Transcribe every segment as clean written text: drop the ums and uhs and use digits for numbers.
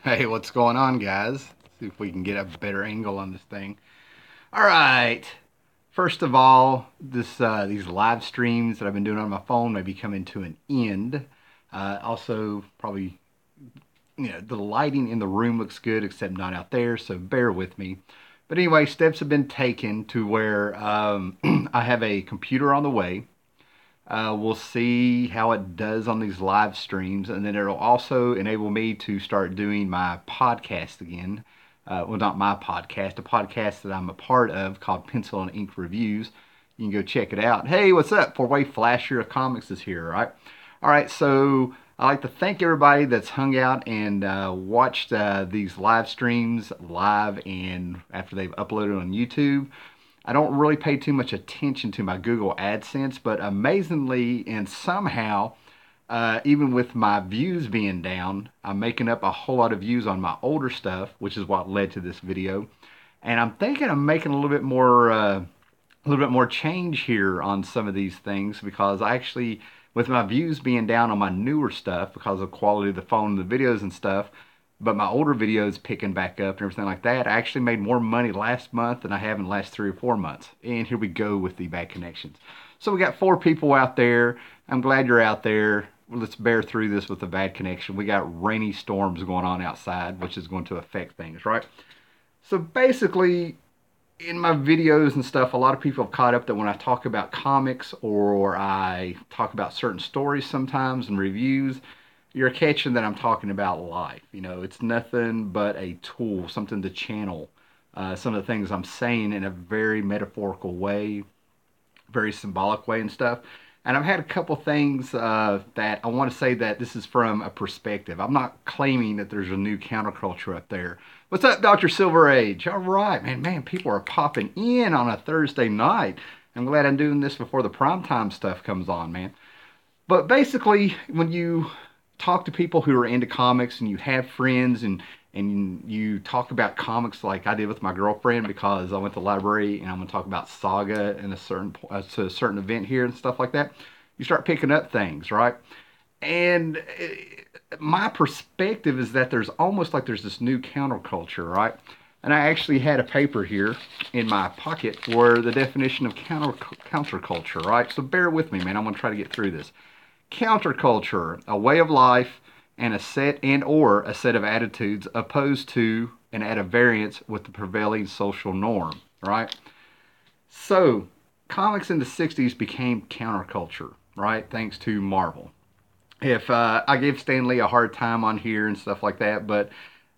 Hey, what's going on, guys? See if we can get a better angle on this thing. All right. First of all, these live streams that I've been doing on my phone may be coming to an end. Also, probably the lighting in the room looks good, except not out there, so bear with me. But anyway, steps have been taken to where I have a computer on the way. We'll see how it does on these live streams, and then it'll also enable me to start doing my podcast again. Well, not my podcast, a podcast that I'm a part of called Pencil and Ink Reviews. You can go check it out. Hey, what's up? Four-Way Flasher of Comics is here, right? All right, so I'd like to thank everybody that's hung out and watched these live streams live and after they've uploaded on YouTube. I don't really pay too much attention to my Google AdSense, but amazingly and somehow, even with my views being down, I'm making up a whole lot of views on my older stuff, which is what led to this video. And I'm thinking I'm making a little bit more change here on some of these things because I actually, with my views being down on my newer stuff because of quality of the phone and the videos and stuff, but my older videos picking back up and everything like that, I actually made more money last month than I have in the last 3 or 4 months. And here we go with the bad connections. So we got 4 people out there. I'm glad you're out there. Let's bear through this with the bad connection. We got rainy storms going on outside, which is going to affect things, right? So basically, in my videos and stuff, a lot of people have caught up that when I talk about comics or I talk about certain stories sometimes and reviews, you're catching that I'm talking about life. It's nothing but a tool, something to channel some of the things I'm saying in a very metaphorical way, very symbolic way and stuff. And I've had a couple things that I want to say that this is from a perspective. I'm not claiming that there's a new counterculture up there. What's up, Dr. Silver Age? All right, man, people are popping in on a Thursday night. I'm glad I'm doing this before the primetime stuff comes on, man. But basically, when you talk to people who are into comics and you have friends and you talk about comics like I did with my girlfriend because I went to the library and I'm going to talk about Saga in to a certain event here and stuff like that. You start picking up things, right? And my perspective is that there's almost like there's this new counterculture, right? And I actually had a paper here in my pocket where the definition of counterculture, right? So bear with me, man. I'm going to try to get through this. Counterculture, a way of life and a set of attitudes opposed to and at a variance with the prevailing social norm, right? So, comics in the 60s became counterculture, right? Thanks to Marvel. If I gave Stan Lee a hard time on here and stuff like that, but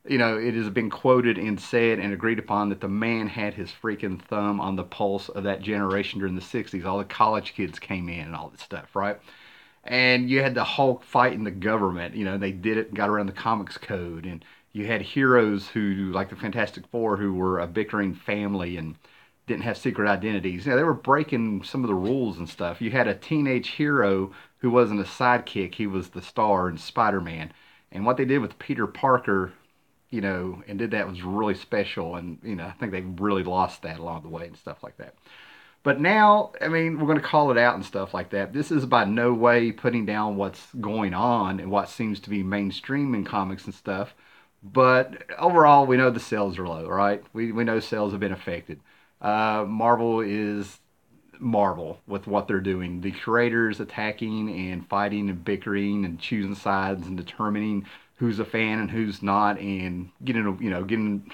it has been quoted and said and agreed upon that the man had his freaking thumb on the pulse of that generation during the 60s. All the college kids came in and all this stuff, right? And you had the Hulk fighting the government. They did it and got around the comics code. And you had heroes who, like the Fantastic Four, who were a bickering family and didn't have secret identities. They were breaking some of the rules and stuff. You had a teenage hero who wasn't a sidekick; he was the star in Spider-Man. And what they did with Peter Parker, and did that was really special. And I think they really lost that along the way and stuff like that. But now, I mean, we're going to call it out and stuff like that. This is by no way putting down what's going on and what seems to be mainstream in comics and stuff. But overall, we know the sales are low, right? We know sales have been affected. Marvel is Marvel with what they're doing. The creators attacking and fighting and bickering and choosing sides and determining who's a fan and who's not, and getting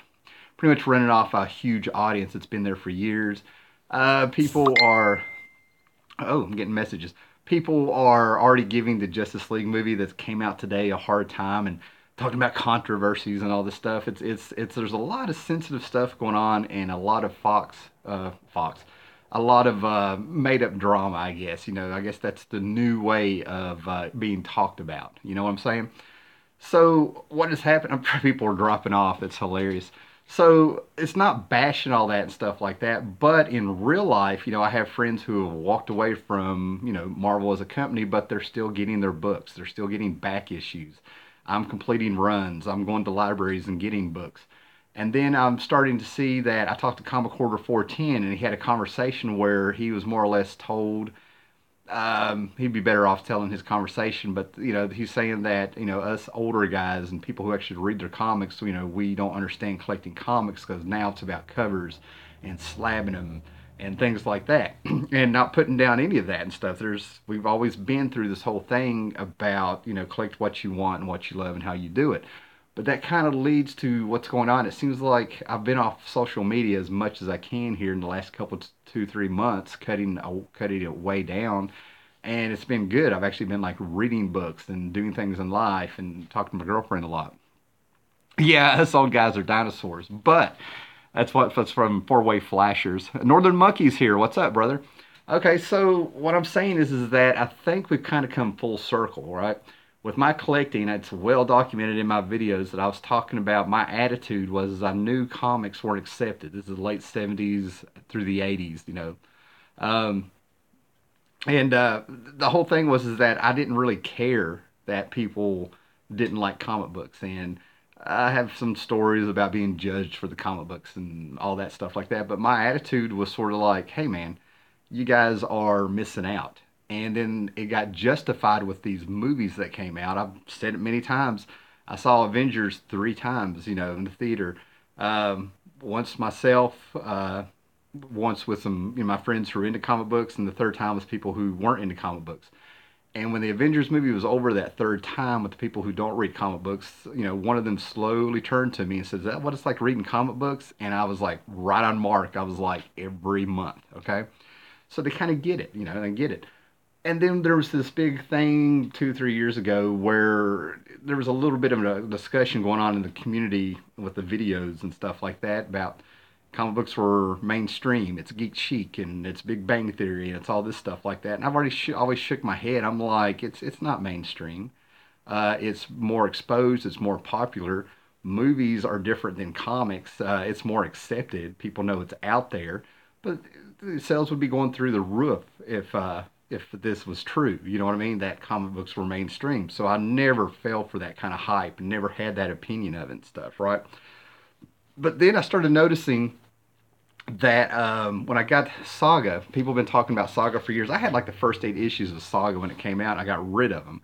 pretty much running off a huge audience that's been there for years. People are. Oh, I'm getting messages. People are already giving the Justice League movie that came out today a hard time and talking about controversies and all this stuff. It's. There's a lot of sensitive stuff going on and a lot of a lot of made up drama. I guess I guess that's the new way of being talked about. You know what I'm saying? So what has happened? People are dropping off. It's hilarious. So it's not bashing all that and stuff like that, but in real life, I have friends who have walked away from, Marvel as a company, but they're still getting their books. They're still getting back issues. I'm completing runs. I'm going to libraries and getting books. And then I'm starting to see that I talked to Comic Quarter 410, and he had a conversation where he was more or less told he'd be better off telling his conversation. But he's saying that us older guys and people who actually read their comics, we don't understand collecting comics because now it's about covers and slabbing them and things like that, and not putting down any of that and stuff. We've always been through this whole thing about collect what you want and what you love and how you do it. But that kind of leads to what's going on. It seems like I've been off social media as much as I can here in the last couple, 2, 3 months, cutting it way down, and it's been good. I've actually been like reading books and doing things in life and talking to my girlfriend a lot. Yeah, us old guys are dinosaurs, but that's from Four Way Flashers. Northern Monkeys here. What's up, brother? Okay, so what I'm saying is that I think we've kind of come full circle, right? With my collecting, it's well documented in my videos that I was talking about. My attitude was I knew comics weren't accepted. This is the late '70s through the '80s, Um, and the whole thing was is that I didn't really care that people didn't like comic books, and I have some stories about being judged for the comic books and all that stuff like that. But my attitude was sort of like, hey man, you guys are missing out. And then it got justified with these movies that came out. I've said it many times. I saw Avengers 3 times, in the theater. Once myself, once with some my friends who are into comic books, and the third time was people who weren't into comic books. And when the Avengers movie was over that third time with the people who don't read comic books, one of them slowly turned to me and said, "Is that what it's like reading comic books?" And I was like, right on mark. I was like, every month, okay? So they kind of get it, they get it. And then there was this big thing 2, 3 years ago where there was a little bit of a discussion going on in the community with the videos and stuff like that about comic books were mainstream. It's geek chic and it's Big Bang Theory and it's all this stuff like that. And I've already always shook my head. I'm like, it's not mainstream. It's more exposed. It's more popular. Movies are different than comics. It's more accepted. People know it's out there, but the sales would be going through the roof if this was true. You know what I mean? That comic books were mainstream. So I never fell for that kind of hype. Never had that opinion of it and stuff, right? But then I started noticing that when I got Saga, people have been talking about Saga for years. I had like the first 8 issues of Saga when it came out. And I got rid of them.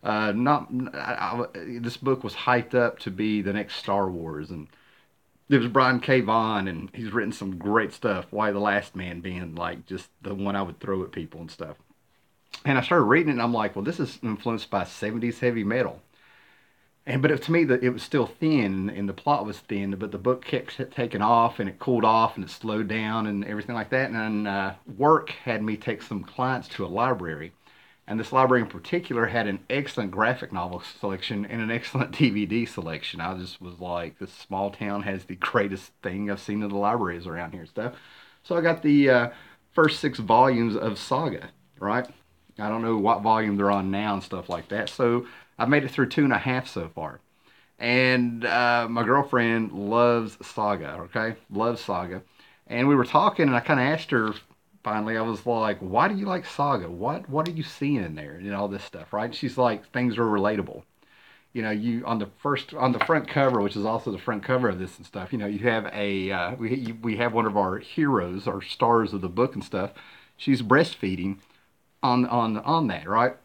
Not this book was hyped up to be the next Star Wars, and it was Brian K. Vaughan, and he's written some great stuff. Why the Last Man being like just the one I would throw at people and stuff. And I started reading it, and I'm like, well, this is influenced by '70s heavy metal. And but to me, it was still thin, and the plot was thin. But the book kept taking off, and it cooled off, and it slowed down, and everything like that. And work had me take some clients to a library, and this library in particular had an excellent graphic novel selection and an excellent DVD selection. I just was like, this small town has the greatest thing I've seen in the libraries around here and stuff. So I got the first 6 volumes of Saga, right? I don't know what volume they're on now and stuff like that. So I've made it through 2.5 so far. And my girlfriend loves Saga, okay? Loves Saga. And we were talking, and I kind of asked her finally, I was like, why do you like Saga? What are you seeing in there? All this stuff, right? She's like, things are relatable. You on the front cover, which is also the front cover of this and stuff. You have we have one of our heroes, our stars of the book and stuff. She's breastfeeding on that, right?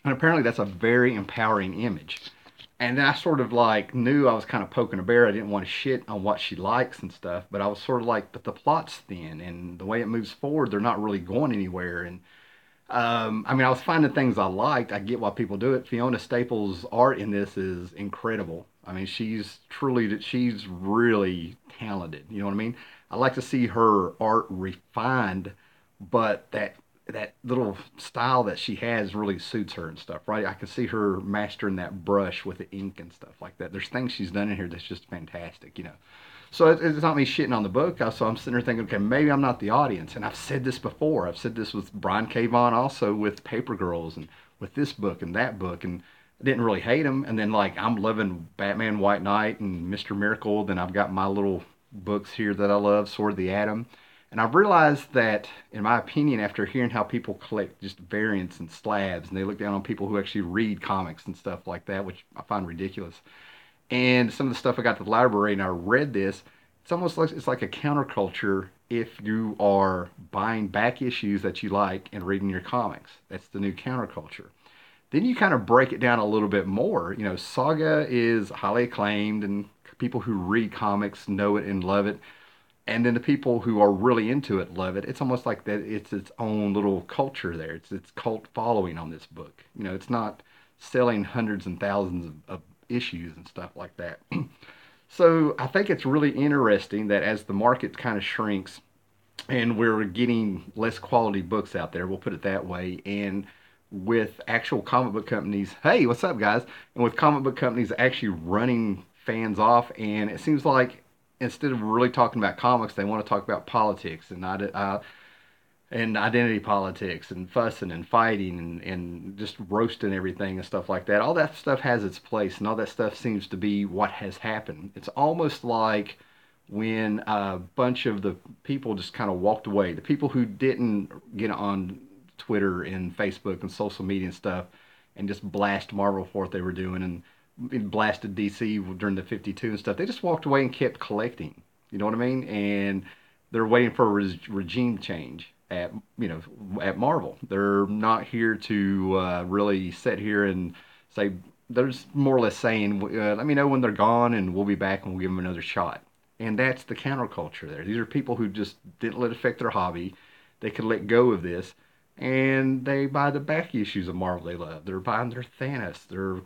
And apparently that's a very empowering image. And then I sort of like knew I was kind of poking a bear. I didn't want to shit on what she likes and stuff, but I was sort of like, but the plot's thin and the way it moves forward, they're not really going anywhere. And I mean, I was finding things I liked. I get why people do it. Fiona Staples' art in this is incredible. I mean, she's really talented. You know what I mean? I like to see her art refined, but that little style that she has really suits her and stuff, right? I can see her mastering that brush with the ink and stuff like that. There's things she's done in here that's just fantastic. So it's not me shitting on the book. So I'm sitting there thinking, okay, maybe I'm not the audience. And I've said this before. I've said this with Brian K. Vaughan also with Paper Girls and with this book and that book. And I didn't really hate them. And then like I'm loving Batman White Knight and Mr. Miracle. Then I've got my little books here that I love, Sword of the Atom. And I've realized that, in my opinion, after hearing how people collect just variants and slabs, and they look down on people who actually read comics and stuff like that, which I find ridiculous. And some of the stuff I got to the library, and I read this, It's almost like it's like a counterculture if you are buying back issues that you like and reading your comics. That's the new counterculture. Then you kind of break it down a little bit more. You know, Saga is highly acclaimed, and people who read comics know it and love it. And then the people who are really into it love it. It's almost like that. It's its own little culture there. It's its cult following on this book. You know, it's not selling hundreds and thousands of issues and stuff like that. So I think it's really interesting that as the market kind of shrinks and we're getting less quality books out there, we'll put it that way, and with actual comic book companies, hey, what's up, guys? And with comic book companies actually running fans off, and it seems like instead of really talking about comics, they want to talk about politics and identity politics and fussing and fighting and just roasting everything and stuff like that. All that stuff has its place, and all that stuff seems to be what has happened. It's almost like when a bunch of the people just kind of walked away, the people who didn't get on Twitter and Facebook and social media and stuff and just blast Marvel for what they were doing and blasted DC during the 52 and stuff, they just walked away and kept collecting. You know what I mean? And they're waiting for a regime change at at Marvel. They're not here to really sit here and say. They're just more or less saying, "Let me know when they're gone, and we'll be back, and we'll give them another shot." And that's the counterculture there. These are people who just didn't let it affect their hobby. They could let go of this, and they buy the back issues of Marvel they love. They're buying their Thanos. They're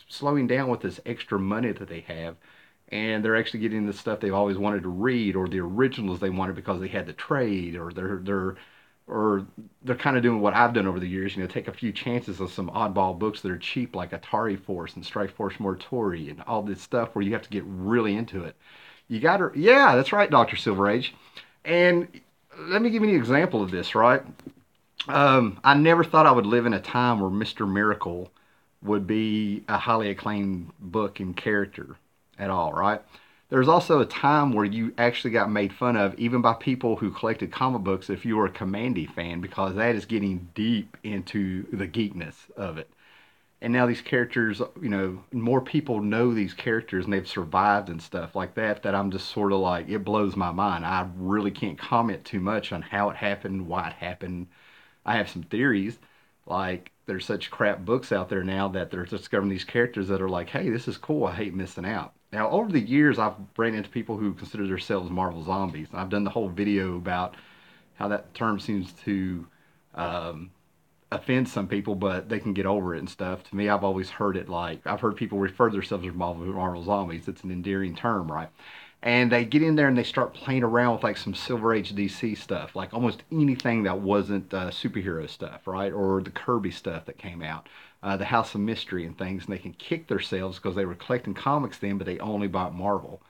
slowing down with this extra money that they have, and they're actually getting the stuff they've always wanted to read, or the originals they wanted because they had the trade, or they're kind of doing what I've done over the years. You know, take a few chances on some oddball books that are cheap, like Atari Force and Strike Force Mortori and all this stuff, where you have to get really into it. You got to, yeah, that's right, Doctor Silver Age. And let me give you an example of this. Right, I never thought I would live in a time where Mister Miracle would be a highly acclaimed book and character at all, right? There's also a time where you actually got made fun of, even by people who collected comic books, if you were a Commandy fan, because that is getting deep into the geekness of it. And now these characters, more people know these characters and they've survived and stuff like that, that I'm just sort of like, it blows my mind. I really can't comment too much on how it happened, why it happened. I have some theories. Like, there's such crap books out there now that they're discovering these characters that are like, hey, this is cool. I hate missing out. Now, over the years, I've ran into people who consider themselves Marvel zombies. I've done the whole video about how that term seems to um, offend some people, but they can get over it and stuff. To me, I've always heard it like, I've heard people refer to themselves as Marvel zombies. It's an endearing term, right? And they get in there and they start playing around with like some Silver Age DC stuff, like almost anything that wasn't superhero stuff, right? Or the Kirby stuff that came out, the House of Mystery and things, and they can kick themselves because they were collecting comics then, but they only bought Marvel.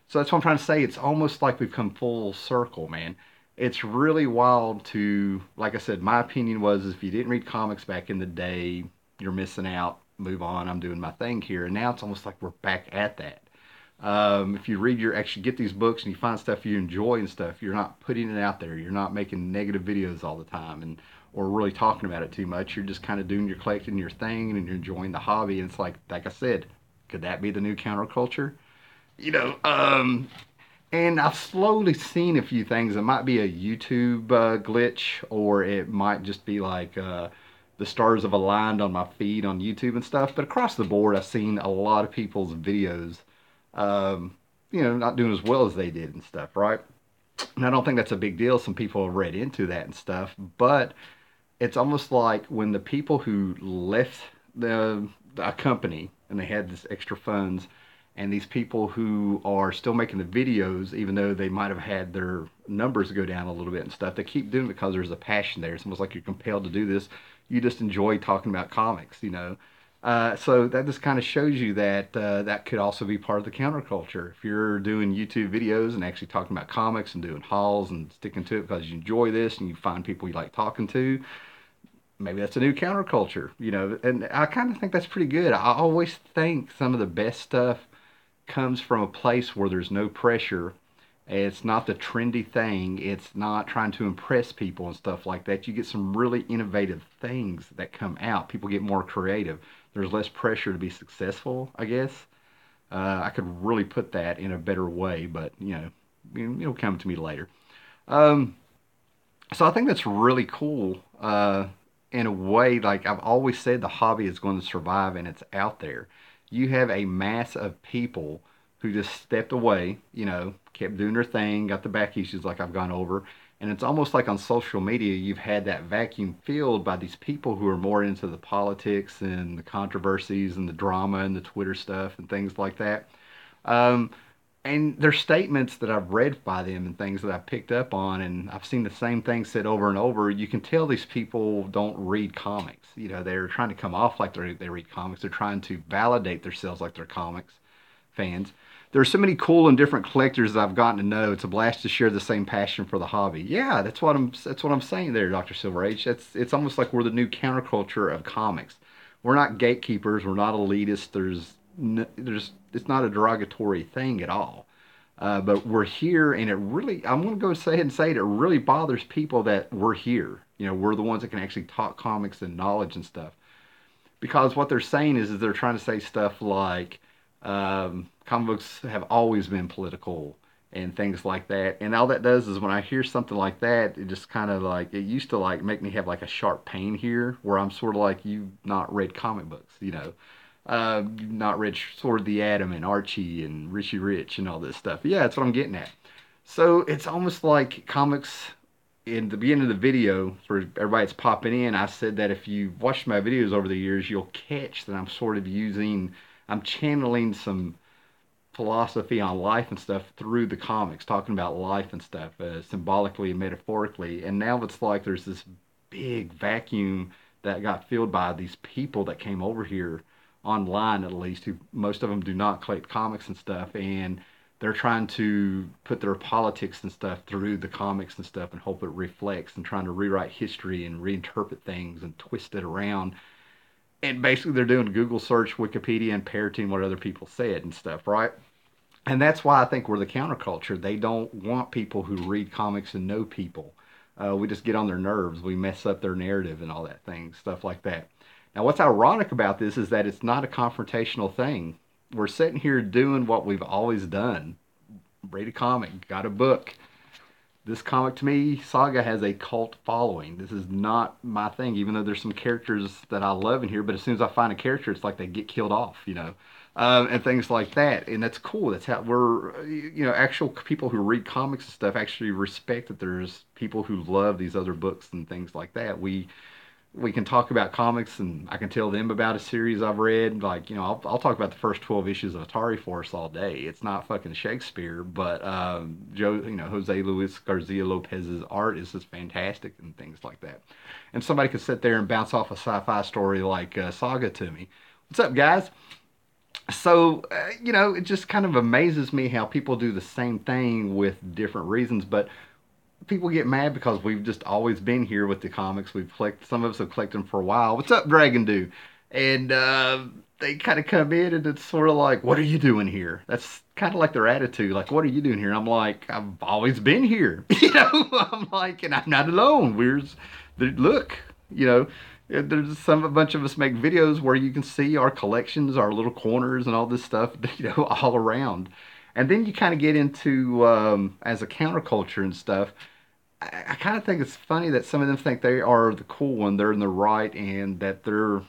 So that's what I'm trying to say. It's almost like we've come full circle, man. It's really wild to, like I said, my opinion was if you didn't read comics back in the day, you're missing out. Move on. I'm doing my thing here. And now it's almost like we're back at that. If you read actually get these books and you find stuff you enjoy and stuff, you're not putting it out there. You're not making negative videos all the time or really talking about it too much. You're just kind of doing your collecting your thing and you're enjoying the hobby. And it's like I said, could that be the new counterculture? You know, and I've slowly seen a few things. It might be a YouTube glitch, or it might just be like the stars have aligned on my feed on YouTube and stuff. But across the board, I've seen a lot of people's videos, um, not doing as well as they did and stuff, right? And I don't think that's a big deal. Some people have read into that and stuff, but it's almost like when the people who left the a company and they had this extra funds, and these people who are still making the videos, even though they might have had their numbers go down a little bit and stuff, they keep doing it because there's a passion there. It's almost like you're compelled to do this. You just enjoy talking about comics. So that just kind of shows you that that could also be part of the counterculture. If you're doing YouTube videos and actually talking about comics and doing hauls and sticking to it because you enjoy this and you find people you like talking to, maybe that's a new counterculture. And I kind of think that's pretty good. I always think some of the best stuff comes from a place where there's no pressure. It's not the trendy thing. It's not trying to impress people and stuff like that. You get some really innovative things that come out. People get more creative. There's less pressure to be successful, I guess. I could really put that in a better way, but it'll come to me later. Um, so I think that's really cool. In a way, like I've always said, the hobby is going to survive and it's out there. You have a mass of people who just stepped away, kept doing their thing, got the back issues like I've gone over. And it's almost like on social media, you've had that vacuum filled by these people who are more into the politics and the controversies and the drama and the Twitter stuff and things like that. Um, and there's statements that I've read by them and things that I've picked up on, and I've seen the same thing said over and over. You can tell these people don't read comics. They're trying to come off like they read comics. They're trying to validate themselves like they're comics fans. There's so many cool and different collectors that I've gotten to know. It's a blast to share the same passion for the hobby. Yeah, that's what I'm saying there, Dr. Silver Age. It's almost like we're the new counterculture of comics. We're not gatekeepers. We're not elitists. There's it's not a derogatory thing at all. But we're here, and I'm going to go ahead and say it really bothers people that we're here. We're the ones that can actually talk comics and knowledge and stuff. Because what they're saying is they're trying to say stuff like comic books have always been political and things like that. And all that does is when I hear something like that, it just kind of like, it used to like make me have like a sharp pain here where I'm sort of like, you've not read comic books. You've not read Sword of the Atom and Archie and Richie Rich and all this stuff. Yeah, that's what I'm getting at. So it's almost like comics in the beginning of the video for everybody that's popping in. I said that if you watched my videos over the years, you'll catch that I'm channeling some philosophy on life and stuff through the comics, talking about life and stuff, symbolically and metaphorically. And now it's like there's this big vacuum that got filled by these people that came over here online, at least, who most of them do not collect comics and stuff, and they're trying to put their politics and stuff through the comics and stuff and hope it reflects, and trying to rewrite history and reinterpret things and twist it around. And basically they're doing Google search, Wikipedia, and parroting what other people said and stuff, right? And that's why I think we're the counterculture. They don't want people who read comics and know people. We just get on their nerves. We mess up their narrative and all that thing, stuff like that. Now, what's ironic about this is that it's not a confrontational thing. We're sitting here doing what we've always done. Read a comic, got a book. This comic to me, Saga, has a cult following. This is not my thing, even though there's some characters that I love in here. But as soon as I find a character, it's like they get killed off. And things like that. And that's cool. That's how actual people who read comics and stuff actually respect that there's people who love these other books and things like that. We can talk about comics, and I can tell them about a series I've read. Like, I'll talk about the first 12 issues of Atari Force all day. It's not fucking Shakespeare, but Jose Luis Garcia Lopez's art is just fantastic and things like that. And somebody could sit there and bounce off a sci-fi story like Saga to me. What's up, guys? So, it just kind of amazes me how people do the same thing with different reasons, but people get mad because we've just always been here with the comics. Some of us have collected them for a while. What's up, Dragon Dude? And they kind of come in and it's sort of like, what are you doing here? That's kind of like their attitude. Like, what are you doing here? And I'm like, I've always been here. I'm like, and I'm not alone. Look, there's a bunch of us make videos where you can see our collections, our little corners and all this stuff, all around. And then you kind of get into, as a counterculture and stuff, I kind of think it's funny that some of them think they are the cool one, they're in the right, and that they're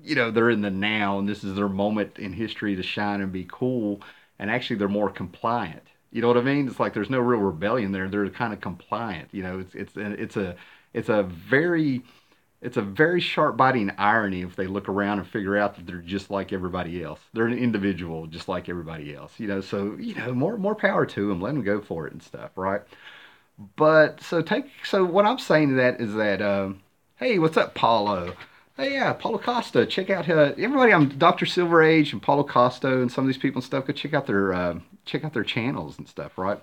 in the now, and this is their moment in history to shine and be cool, and actually they're more compliant. You know what I mean? It's like there's no real rebellion there. They're kind of compliant. It's a very sharp biting irony if they look around and figure out that they're just like everybody else. They're an individual just like everybody else. So more power to them. Let them go for it and stuff, right? But so what I'm saying to that is that hey, what's up, Paulo? Hey, yeah, Paulo Costa. Check out everybody. I'm Dr. Silver Age and Paulo Costa and some of these people and stuff. Go check out their channels and stuff, right?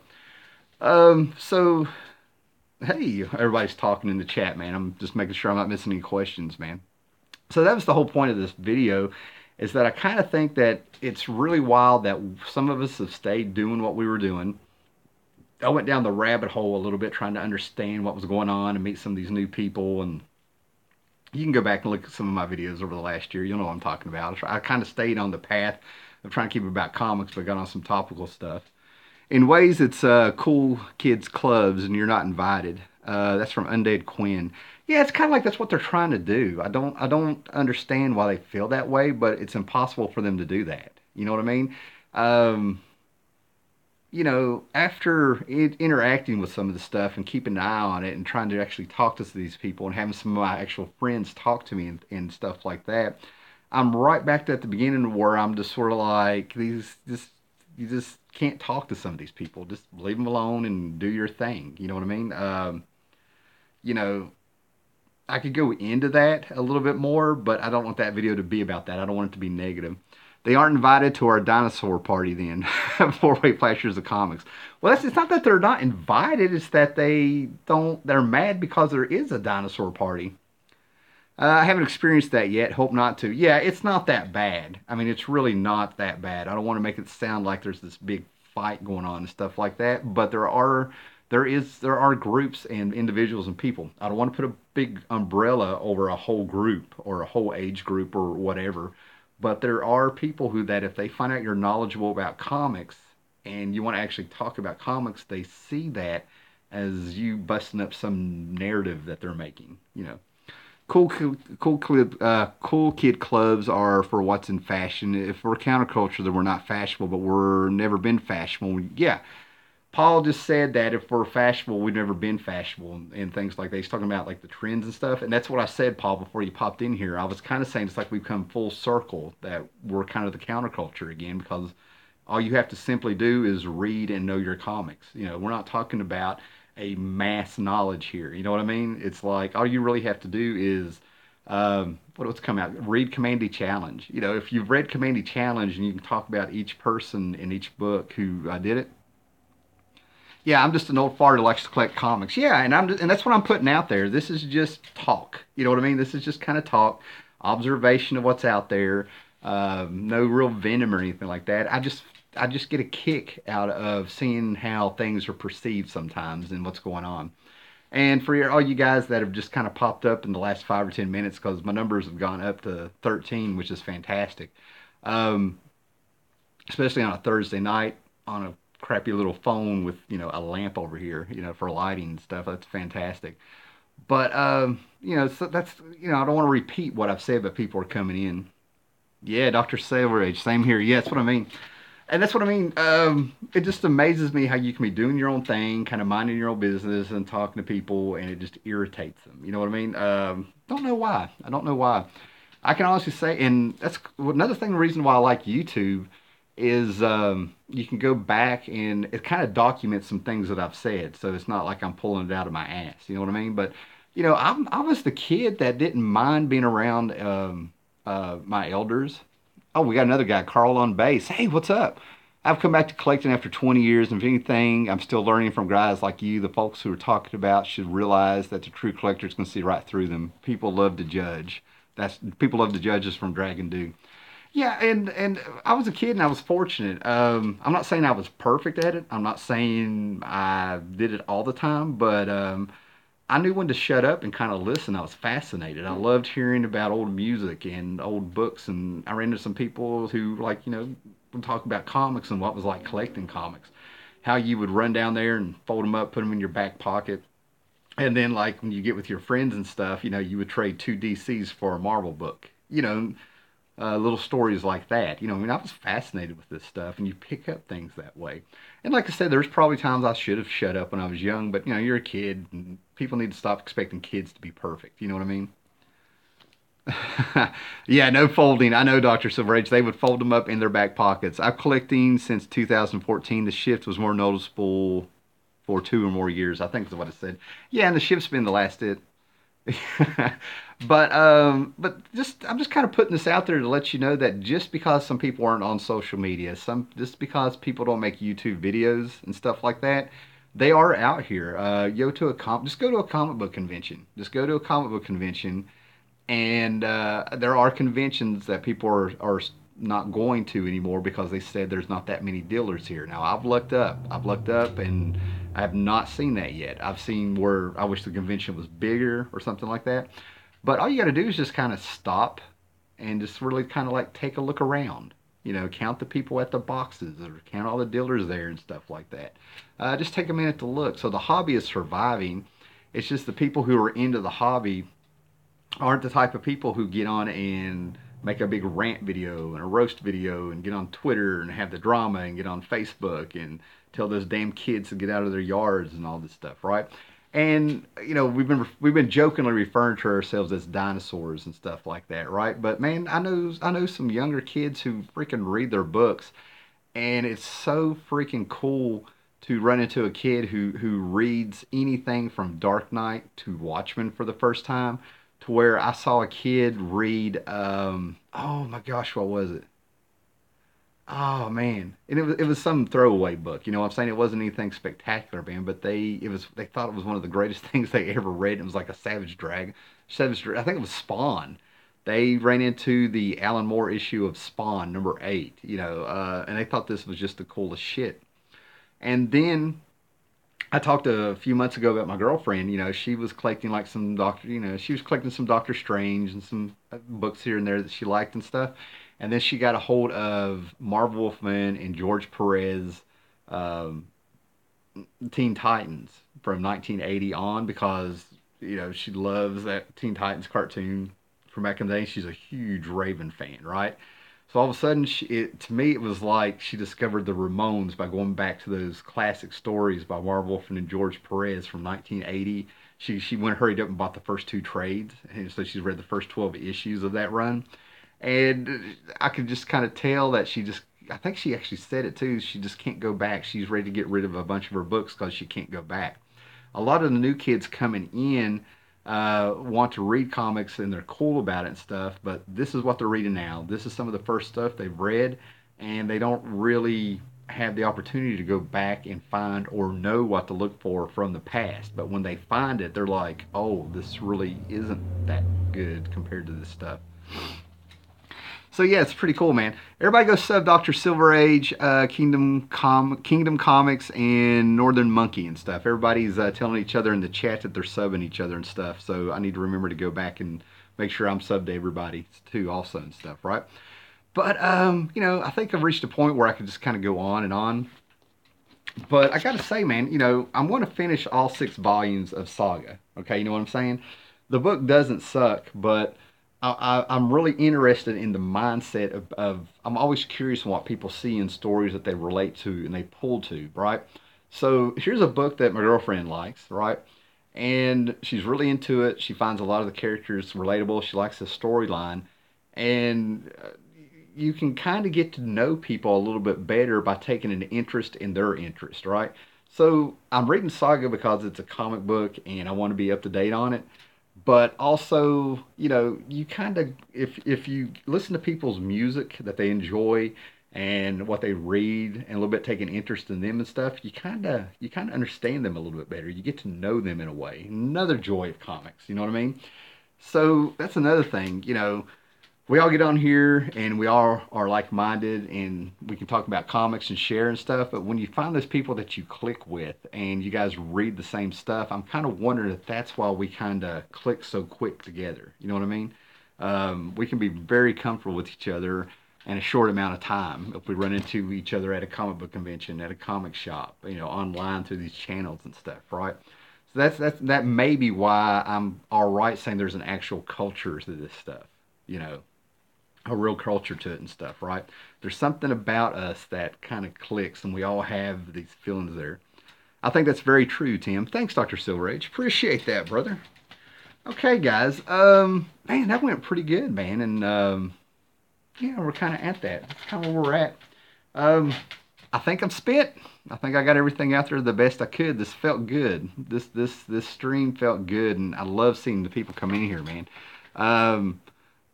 So hey, everybody's talking in the chat, man. I'm just making sure I'm not missing any questions, man. So that was the whole point of this video, is that I kind of think that it's really wild that some of us have stayed doing what we were doing. I went down the rabbit hole a little bit trying to understand what was going on and meet some of these new people. And you can go back and look at some of my videos over the last year. You'll know what I'm talking about. I kind of stayed on the path of trying to keep it about comics, but got on some topical stuff. In ways, it's cool kids clubs, and you're not invited. That's from Undead Quinn. Yeah, it's kind of like that's what they're trying to do. I don't understand why they feel that way, but it's impossible for them to do that. You know what I mean? Um, after interacting with some of the stuff and keeping an eye on it and trying to actually talk to these people and having some of my actual friends talk to me and stuff like that, I'm right back at the beginning where I'm just sort of like you just can't talk to some of these people. Just leave them alone and do your thing. You know what I mean? You know, I could go into that a little bit more, but I don't want that video to be about that. I don't want it to be negative. They aren't invited to our dinosaur party then. Four-way flashers of comics. Well, it's not that they're not invited. It's that they're mad because there is a dinosaur party. I haven't experienced that yet. Hope not to. Yeah, it's not that bad. I mean, it's really not that bad. I don't want to make it sound like there's this big fight going on and stuff like that. But there are groups and individuals and people. I don't want to put a big umbrella over a whole group or a whole age group or whatever. But there are people who that if they find out you're knowledgeable about comics and you want to actually talk about comics, they see that as you busting up some narrative that they're making. Cool kid clubs are for what's in fashion. If we're counterculture, then we're not fashionable, but we're never been fashionable. Yeah, Paul just said that if we're fashionable, we've never been fashionable and things like that. He's talking about like the trends and stuff, and that's what I said, Paul, before you popped in here. I was kind of saying it's like we've come full circle that we're kind of the counterculture again because all you have to simply do is read and know your comics. We're not talking about a mass knowledge here. You know what I mean? It's like all you really have to do is what's come out? Read Commandy Challenge. If you've read Commandy Challenge and you can talk about each person in each book who did it. Yeah, I'm just an old fart who likes to collect comics. Yeah, and that's what I'm putting out there. This is just talk. You know what I mean? This is just kind of talk, observation of what's out there. No real venom or anything like that. I just get a kick out of seeing how things are perceived sometimes and what's going on. And for all you guys that have just kind of popped up in the last 5 or 10 minutes, because my numbers have gone up to 13, which is fantastic. Um, Especially on a Thursday night on a crappy little phone with a lamp over here, for lighting and stuff. That's fantastic. But so that's I don't want to repeat what I've said, but people are coming in. Yeah, Dr. Silverage, same here. Yeah, that's what I mean. And that's what I mean. It just amazes me how you can be doing your own thing, kind of minding your own business and talking to people, and it just irritates them. You know what I mean? Don't know why. I don't know why. I can honestly say, and that's another thing. The reason why I like YouTube is you can go back and it kind of documents some things that I've said, so it's not like I'm pulling it out of my ass. You know what I mean? But I was the kid that didn't mind being around my elders. Oh, we got another guy, Carl on bass. Hey, what's up? I've come back to collecting after 20 years, and if anything, I'm still learning from guys like you. The folks who are talking about should realize that the true collectors can see right through them. People love to judge. People love to judge us from Dragon Dude. Yeah, and I was a kid and I was fortunate. I'm not saying I was perfect at it. I'm not saying I did it all the time, but I knew when to shut up and kind of listen. I was fascinated. I loved hearing about old music and old books, and I ran into some people who would talk about comics and what it was like collecting comics. How you would run down there and fold them up, put them in your back pocket, and then like when you get with your friends and stuff, you would trade two DCs for a Marvel book. Little stories like that. I mean, I was fascinated with this stuff, and you pick up things that way. And like I said, there's probably times I should have shut up when I was young, but you're a kid, and people need to stop expecting kids to be perfect. You know what I mean? Yeah, no folding. I know, Dr. Silverage. They would fold them up in their back pockets. I've collecting since 2014. The shift was more noticeable for 2 or more years. I think is what it said. Yeah, and the shift's been the last it. But just I'm just kind of putting this out there to let you know that just because some people aren't on social media, just because people don't make YouTube videos and stuff like that, they are out here. Just go to a comic book convention. Just go to a comic book convention, and there are conventions that people are not going to anymore because they said there's not that many dealers here. Now I've looked up, and I have not seen that yet. I've seen where I wish the convention was bigger or something like that. But all you got to do is just kind of stop and just really kind of like take a look around. You know, count the people at the boxes or count all the dealers there and stuff like that. Just take a minute to look. So the hobby is surviving. It's just the people who are into the hobby aren't the type of people who get on and make a big rant video and a roast video and get on Twitter and have the drama and get on Facebook and tell those damn kids to get out of their yards and all this stuff, right? And you know, we've been jokingly referring to ourselves as dinosaurs and stuff like that, right? But man, I know some younger kids who freaking read their books, and it's so freaking cool to run into a kid who reads anything from Dark Knight to Watchmen for the first time, to where I saw a kid read oh my gosh, what was it? Oh man, and it was some throwaway book. You know what I'm saying? It wasn't anything spectacular, man. But they thought it was one of the greatest things they ever read. It was like a I think it was Spawn. They ran into the Alan Moore issue of Spawn #8. You know, and they thought this was just the coolest shit. And then I talked a few months ago about my girlfriend. You know, she was collecting like some Doctor, you know, she was collecting some Doctor Strange and some books here and there that she liked and stuff. And then she got a hold of Marv Wolfman and George Perez, um, Teen Titans from 1980 on, because you know she loves that Teen Titans cartoon from back in the day. She's a huge Raven fan, right? So all of a sudden, to me, it was like she discovered the Ramones by going back to those classic stories by Marv Wolfman and George Perez from 1980. She went hurried up and bought the first two trades, and so she's read the first 12 issues of that run. And I could just kind of tell that I think she actually said it too, she just can't go back. She's ready to get rid of a bunch of her books because she can't go back. A lot of the new kids coming in want to read comics and they're cool about it and stuff, but this is what they're reading now. This is some of the first stuff they've read, and they don't really have the opportunity to go back and find or know what to look for from the past. But when they find it, they're like, oh, this really isn't that good compared to this stuff. So yeah, it's pretty cool, man. Everybody go sub Dr. Silver Age, Kingdom Comics, and Northern Monkey and stuff. Everybody's telling each other in the chat that they're subbing each other and stuff. So I need to remember to go back and make sure I'm subbed to everybody too, also and stuff, right? But you know, I think I've reached a point where I can just kind of go on and on. But I gotta say, man, you know, I'm going to finish all 6 volumes of Saga. Okay, you know what I'm saying? The book doesn't suck, but I'm really interested in the mindset of I'm always curious on what people see in stories that they relate to and they pull to, right? So here's a book that my girlfriend likes, right? And she's really into it. She finds a lot of the characters relatable. She likes the storyline. And you can kind of get to know people a little bit better by taking an interest in their interest, right? So I'm reading Saga because it's a comic book and I want to be up to date on it. But also, you know, you kind of, if you listen to people's music that they enjoy and what they read and a little bit take an interest in them and stuff, you kind of understand them a little bit better. You get to know them in a way. Another joy of comics, you know what I mean? So that's another thing, you know, we all get on here and we all are like-minded and we can talk about comics and share and stuff, but when you find those people that you click with and you guys read the same stuff, I'm kind of wondering if that's why we kind of click so quick together. You know what I mean? We can be very comfortable with each other in a short amount of time if we run into each other at a comic book convention, at a comic shop, you know, online through these channels and stuff, right? So that may be why I'm all right saying there's an actual culture to this stuff, you know, a real culture to it and stuff, right? There's something about us that kind of clicks, and we all have these feelings there. I think that's very true, Tim. Thanks, Dr. Silverage. Appreciate that, brother. Okay, guys. Man, that went pretty good, man. And yeah, we're kind of at that. That's kind of where we're at. Um, I think I'm spit. I think I got everything out there the best I could. This felt good. This stream felt good, and I love seeing the people come in here, man. Um,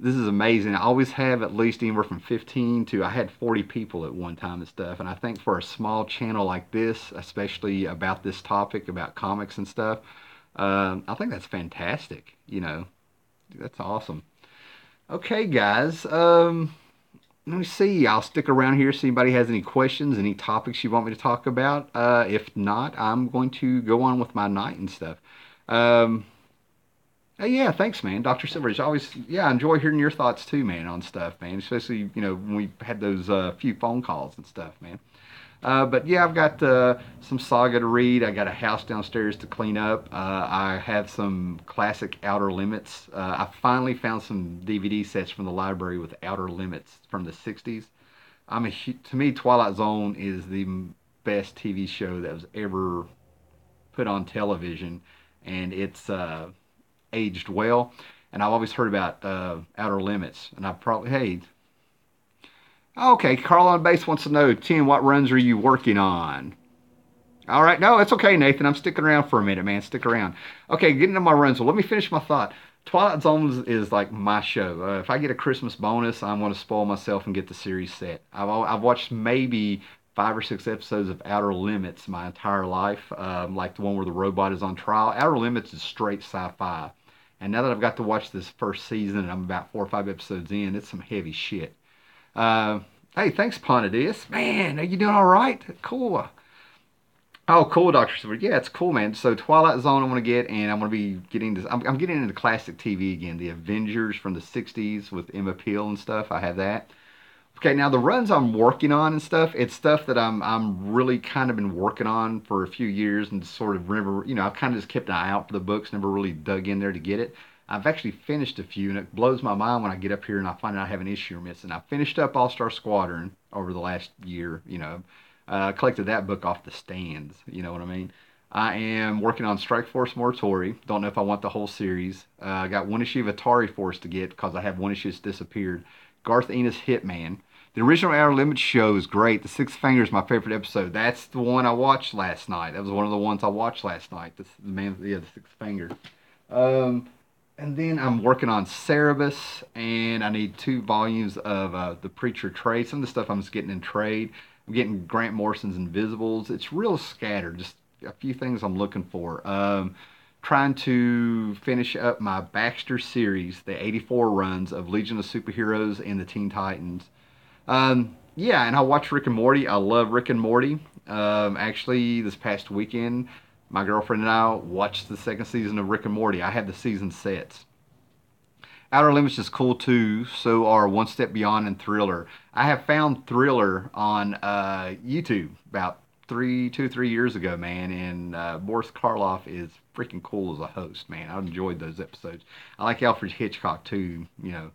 this is amazing. I always have at least anywhere from 15 to I had 40 people at one time and stuff. And I think for a small channel like this, especially about this topic, about comics and stuff, I think that's fantastic. You know, that's awesome. Okay, guys. Let me see. I'll stick around here see if anybody has any questions, any topics you want me to talk about. If not, I'm going to go on with my night and stuff. Um, Hey, yeah, thanks, man. Dr. Silver's always, yeah, I enjoy hearing your thoughts too, man, on stuff, man. Especially, when we had those few phone calls and stuff, man. But yeah, I've got some Saga to read. I got a house downstairs to clean up. I have some classic Outer Limits. I finally found some DVD sets from the library with Outer Limits from the '60s. To me, Twilight Zone is the best TV show that was ever put on television, and it's aged well. And I've always heard about Outer Limits, and I probably hey. Okay, Carl on base wants to know, Tim, what runs are you working on? All right, no, it's okay, Nathan. I'm sticking around for a minute, man. Stick around. Okay, getting to my runs. Well, let me finish my thought. Twilight Zone is like my show. If I get a Christmas bonus, I'm going to spoil myself and get the series set. I've watched maybe 5 or 6 episodes of Outer Limits my entire life, like the one where the robot is on trial. Outer Limits is straight sci-fi. And now that I've got to watch this first season and I'm about 4 or 5 episodes in, it's some heavy shit. Uh, hey, thanks, Ponadis. Man, are you doing all right? Cool. Oh, cool, Doctor Silver. Yeah, it's cool, man. So Twilight Zone, I want to get, and I'm going to be getting this. I'm getting into classic TV again. The Avengers from the '60s with Emma Peel and stuff. I have that. Okay, now the runs I'm working on and stuff. It's stuff that I'm really kind of been working on for a few years and sort of never, I've kind of just kept an eye out for the books. Never really dug in there to get it. I've actually finished a few, and it blows my mind when I get up here and I find out I have an issue missing. I finished up All Star Squadron over the last year. Collected that book off the stands. You know what I mean? I am working on Strike Force Moratori. Don't know if I want the whole series. I got one issue of Atari Force to get because I have one issue that's disappeared. Garth Ennis Hitman. The original Outer Limits show is great. The Six Fingers is my favorite episode. That's the one I watched last night. That was one of the ones I watched last night. The Six Finger. Um, and then I'm working on Cerebus, and I need 2 volumes of the Preacher trade. Some of the stuff I'm just getting in trade. I'm getting Grant Morrison's Invisibles. It's real scattered. Just a few things I'm looking for. Trying to finish up my Baxter series, the 84 runs of Legion of Superheroes and the Teen Titans. Yeah, and I watch Rick and Morty. I love Rick and Morty. Actually, this past weekend, my girlfriend and I watched the second season of Rick and Morty. I have the season sets. Outer Limits is cool too. So are One Step Beyond and Thriller. I have found Thriller on YouTube about 2 or 3 years ago, man. And Boris Karloff is freaking cool as a host, man. I enjoyed those episodes. I like Alfred Hitchcock too, you know.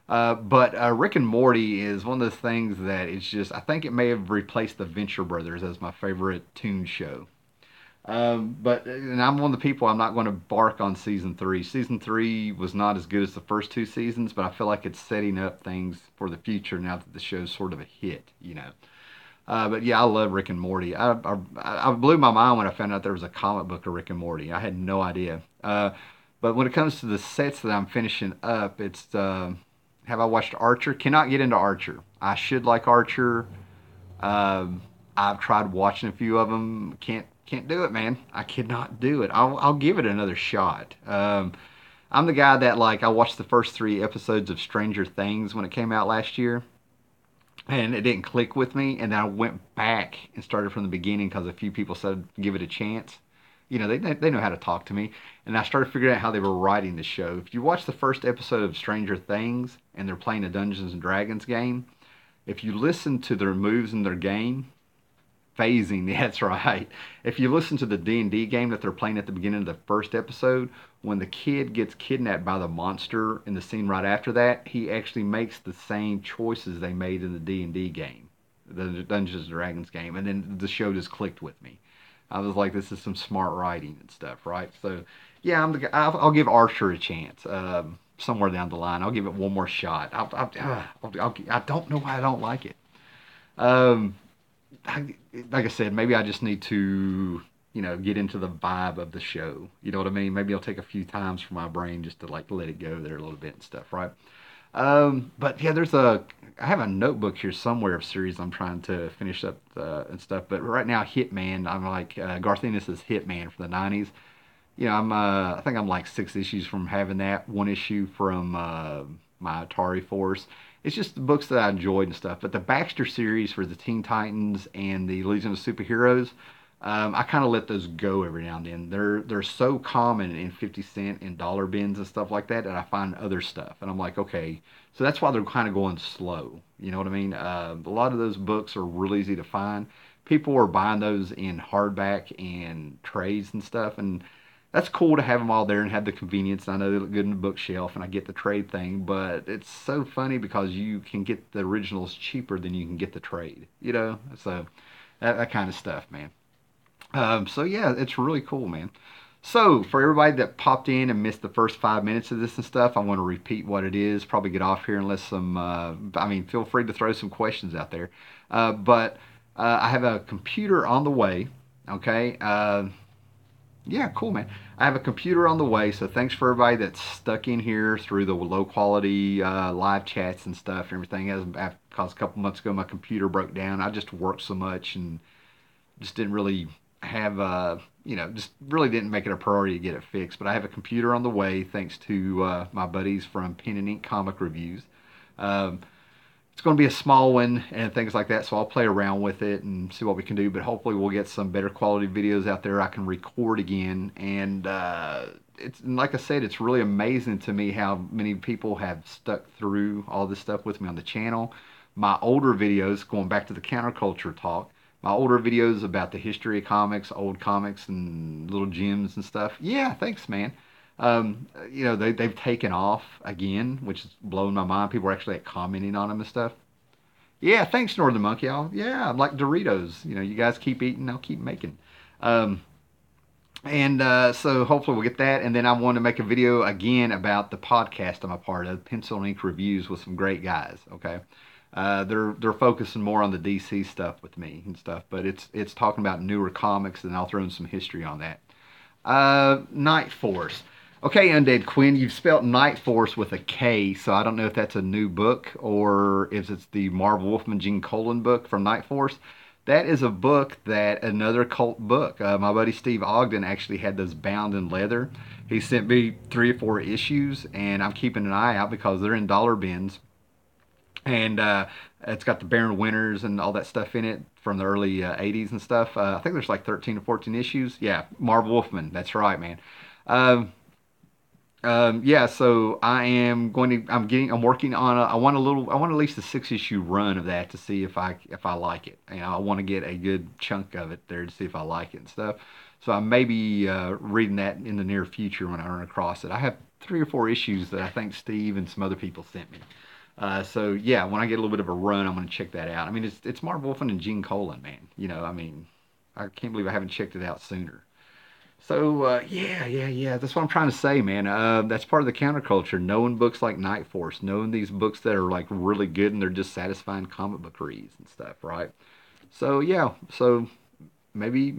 But Rick and Morty is one of those things that it's just, I think it may have replaced the Venture Brothers as my favorite toon show. And I'm one of the people, I'm not going to bark on season three. Season three was not as good as the first 2 seasons, but I feel like it's setting up things for the future now that the show's sort of a hit. But yeah, I love Rick and Morty. I blew my mind when I found out there was a comic book of Rick and Morty. I had no idea. But when it comes to the sets that I'm finishing up, it's have I watched Archer? Cannot get into Archer. I should like Archer. I've tried watching a few of them. Can't do it, man. I cannot do it. I'll give it another shot. I'm the guy that I watched the first 3 episodes of Stranger Things when it came out last year, and it didn't click with me. And then I went back and started from the beginning because a few people said give it a chance. They know how to talk to me, and I started figuring out how they were writing the show. If you watch the first episode of Stranger Things and they're playing a Dungeons and Dragons game, if you listen to their moves in their game, phasing, that's right. If you listen to the D&D game that they're playing at the beginning of the first episode, when the kid gets kidnapped by the monster in the scene right after that, he actually makes the same choices they made in the D&D game, the Dungeons and Dragons game, and then the show just clicked with me. I was like, this is some smart writing and stuff, right? So, yeah, I'll give Archer a chance. Somewhere down the line, I'll give it one more shot. I don't know why I don't like it. Um, like I said, maybe I just need to, get into the vibe of the show. You know what I mean? Maybe I'll take a few times for my brain just to let it go there a little bit and stuff, right? But yeah, I have a notebook here somewhere of series I'm trying to finish up and stuff. But right now, Hitman, I'm like Garth Ennis' Hitman from the '90s. I think I'm like 6 issues from having that. One issue from my Atari Force. It's just the books that I enjoyed and stuff. But the Baxter series for the Teen Titans and the Legion of Superheroes, I kind of let those go every now and then. They're so common in 50 cent and dollar bins and stuff like that that I find other stuff, and I'm like, okay, so that's why they're kind of going slow. You know what I mean? A lot of those books are really easy to find. People are buying those in hardback and trades and stuff, and that's cool to have them all there and have the convenience. I know they look good in the bookshelf, and I get the trade thing, but it's so funny because you can get the originals cheaper than you can get the trade. You know, so that kind of stuff, man. So yeah, it's really cool, man. So for everybody that popped in and missed the first 5 minutes of this and stuff, I want to repeat what it is. Probably get off here unless some. I mean, feel free to throw some questions out there. But I have a computer on the way. Okay. Yeah, cool, man. I have a computer on the way, so thanks for everybody that's stuck in here through the low quality live chats and stuff and everything. As because a couple months ago my computer broke down. I just worked so much and just didn't really have just really didn't make it a priority to get it fixed. But I have a computer on the way thanks to my buddies from Pen and Ink Comic Reviews. Um, it's going to be a small one and things like that, so I'll play around with it and see what we can do. But hopefully, we'll get some better quality videos out there I can record again. And it's like I said, it's really amazing to me how many people have stuck through all this stuff with me on the channel. My older videos, going back to the counterculture talk, my older videos about the history of comics, old comics, and little gems and stuff. Yeah, thanks, man. They've taken off again, which is blowing my mind. People are actually commenting on them and stuff. Yeah, thanks, Northern Monkey. Yeah, I'm like Doritos. You guys keep eating, I'll keep making. Um, and so hopefully we'll get that. And then I want to make a video again about the podcast I'm a part of, Pencil and Ink Reviews, with some great guys. Okay, they're focusing more on the DC stuff with me and stuff, but it's talking about newer comics, and I'll throw in some history on that. Night Force. Okay, Undead Quinn, you've spelt Night Force with a K, so I don't know if that's a new book or if it's the Marv Wolfman Gene Colan book from Night Force. That is a book that another cult book. My buddy Steve Ogden actually had those bound in leather. He sent me 3 or 4 issues, and I'm keeping an eye out because they're in dollar bins. And it's got the Baron Winters and all that stuff in it from the early 80s and stuff. I think there's like 13 or 14 issues. Yeah, Marv Wolfman. That's right, man. Um, yeah, so I'm working on I want at least a 6 issue run of that to see if I like it. I want to get a good chunk of it there to see if I like it and stuff. So I may be reading that in the near future when I run across it. I have 3 or 4 issues that I think Steve and some other people sent me. So yeah, when I get a little bit of a run, I'm going to check that out. I mean, it's Marv Wolfman and Gene Colan, man. I mean, I can't believe I haven't checked it out sooner. So yeah. That's what I'm trying to say, man. That's part of the counterculture. Knowing books like Night Force, knowing these books that are like really good and they're just satisfying comic book reads and stuff, right? So yeah, so maybe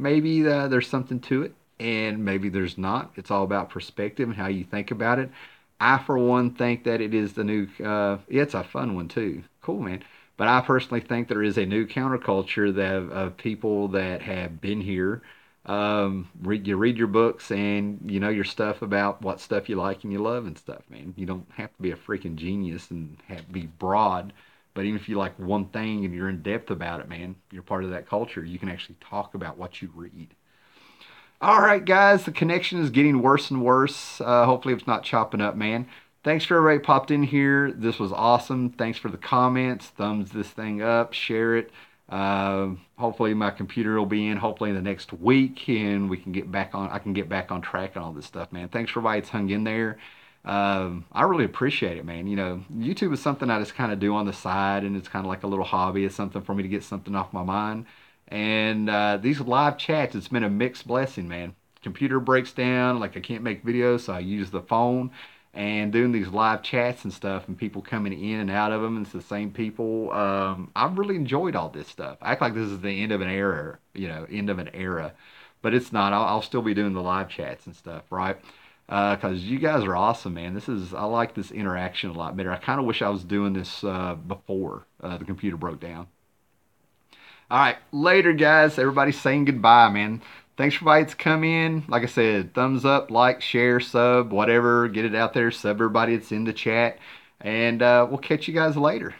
there's something to it, and maybe there's not. It's all about perspective and how you think about it. I, for one, think that it is the new. It's a fun one too. Cool, man. But I personally think there is a new counterculture that of people that have been here. You read your books and you know your stuff about what stuff you like and you love and stuff, man. You don't have to be a freaking genius and be broad. But even if you like one thing and you're in depth about it, man, you're part of that culture. You can actually talk about what you read. All right, guys, the connection is getting worse and worse. Hopefully, it's not chopping up, man. Thanks for everybody popped in here. This was awesome. Thanks for the comments. Thumbs this thing up. Share it. Hopefully, my computer will be in. Hopefully, in the next week, and we can get back on. I can get back on track on all this stuff, man. Thanks for everybody that's hung in there. I really appreciate it, man. YouTube is something I just kind of do on the side, and it's kind of like a little hobby. It's something for me to get something off my mind. And these live chats, it's been a mixed blessing, man. Computer breaks down, like I can't make videos, so I use the phone. And doing these live chats and stuff, and people coming in and out of them, and it's the same people. I've really enjoyed all this stuff. I act like this is the end of an era, end of an era, but it's not. I'll still be doing the live chats and stuff, right? Because you guys are awesome, man. I like this interaction a lot better. I kind of wish I was doing this before the computer broke down. All right, later, guys. Everybody's saying goodbye, man. Thanks for everybody that's come in. Like I said, thumbs up, like, share, sub, whatever. Get it out there. Sub everybody that's in the chat. And we'll catch you guys later.